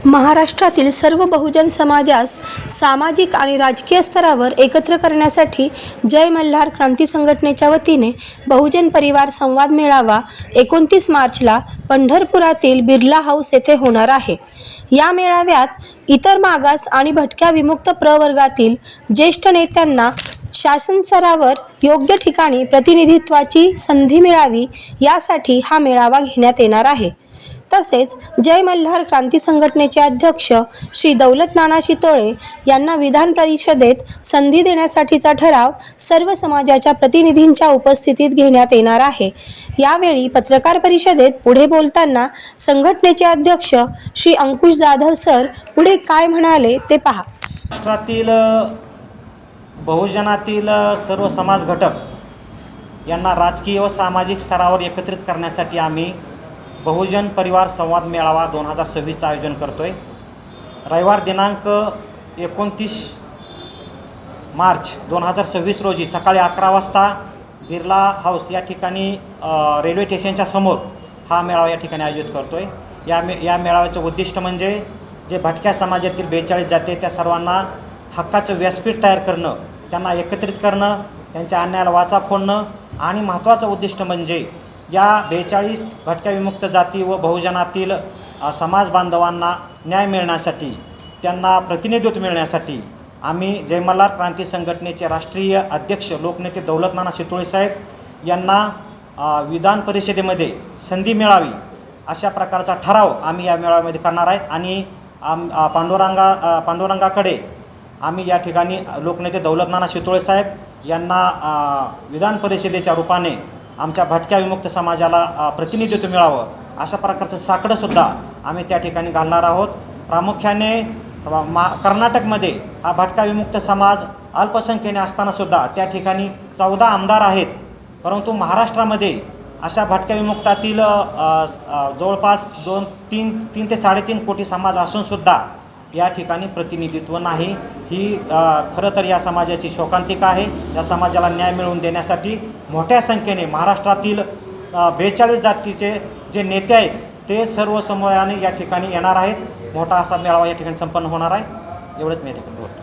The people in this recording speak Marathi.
महाराष्ट्रातील सर्व बहुजन समाजास सामाजिक आणि राजकीय स्तरावर एकत्र करण्यासाठी जय मल्हार क्रांती संघटनेच्या वतीने बहुजन परिवार संवाद मेळावा 29 मार्चला पंढरपुरातील बिर्ला हाऊस येथे होणार आहे। या मेळाव्यात इतर मागास आणि भटक्या विमुक्त प्रवर्गातील ज्येष्ठ नेत्यांना शासन स्तरावर योग्य ठिकाणी प्रतिनिधित्वाची संधी मिळावी यासाठी हा मेळावा घेण्यात येणार आहे। तसेच जय मल्हार क्रांती संघटनेचे अध्यक्ष श्री दौलत नाना शितोळे यांना विधान परिषदेत संधी देण्यासाठीचा ठराव सर्व समाजाच्या प्रतिनिधींच्या उपस्थितीत घेण्यात येणार आहे। यावेळी पत्रकार परिषदेत पुढे बोलताना संघटनेचे अध्यक्ष श्री अंकुश जाधव सर पुढे काय म्हणाले ते पहा। राष्ट्रातील बहुजनातील सर्व समाज घटक यांना राजकीय व सामाजिक स्तरावर एकत्रित करण्यासाठी आम्ही बहुजन परिवार संवाद मेळावा 2026 आयोजन करतोय। रविवार दिनांक 29 मार्च 2026 रोजी सकाळी 11 वाजता बिर्ला हाऊस या ठिकाणी रेल्वे स्टेशनच्या समोर हा मेळावा या ठिकाणी आयोजित करतोय। या मेळाव्याचं उद्दिष्ट म्हणजे जे भटक्या समाजातील 42 जाती त्या सर्वांना हक्काचं व्यासपीठ तयार करणं, त्यांना एकत्रित करणं, त्यांच्या अन्यायाला वाचा फोडणं आणि महत्त्वाचं उद्दिष्ट म्हणजे या 42 भटक्या विमुक्त जाती व बहुजनातील समाज बांधवांना न्याय मिळण्यासाठी, त्यांना प्रतिनिधित्व मिळण्यासाठी आम्ही जय मल्हार क्रांती संघटनेचे राष्ट्रीय अध्यक्ष लोकनेते दौलत नाना शितोळे साहेब यांना विधान परिषदेमध्ये संधी मिळावी अशा प्रकारचा ठराव आम्ही या मेळाव्यामध्ये करणार आहेत। आणि पांडुरंगाकडे आम्ही या ठिकाणी लोकनेते दौलत नाना शितोळे साहेब यांना विधान परिषदेच्या रूपाने आमच्या भटक्या विमुक्त समाजाला प्रतिनिधित्व मिळावं अशा प्रकारचं साकडंसुद्धा आम्ही त्या ठिकाणी घालणार आहोत। प्रामुख्याने कर्नाटकमध्ये हा भटका विमुक्त समाज अल्पसंख्येने असतानासुद्धा त्या ठिकाणी 14 आमदार आहेत, परंतु महाराष्ट्रामध्ये अशा भटक्या विमुक्तातील जवळपास 3 ते 3.5 कोटी समाज असूनसुद्धा या ठिकाणी प्रतिनिधित्व नाही। ही खरं तर या समाजाची शोकांतिका आहे। या समाजाला न्याय मिळवून देण्यासाठी मोठ्या संख्येने महाराष्ट्रातील 42 जातीचे जे नेते आहेत ते सर्व समूहाने या ठिकाणी येणार आहेत। मोठा असा मेळावा या ठिकाणी संपन्न होणार आहे। एवढंच मी या ठिकाणी बोलतो।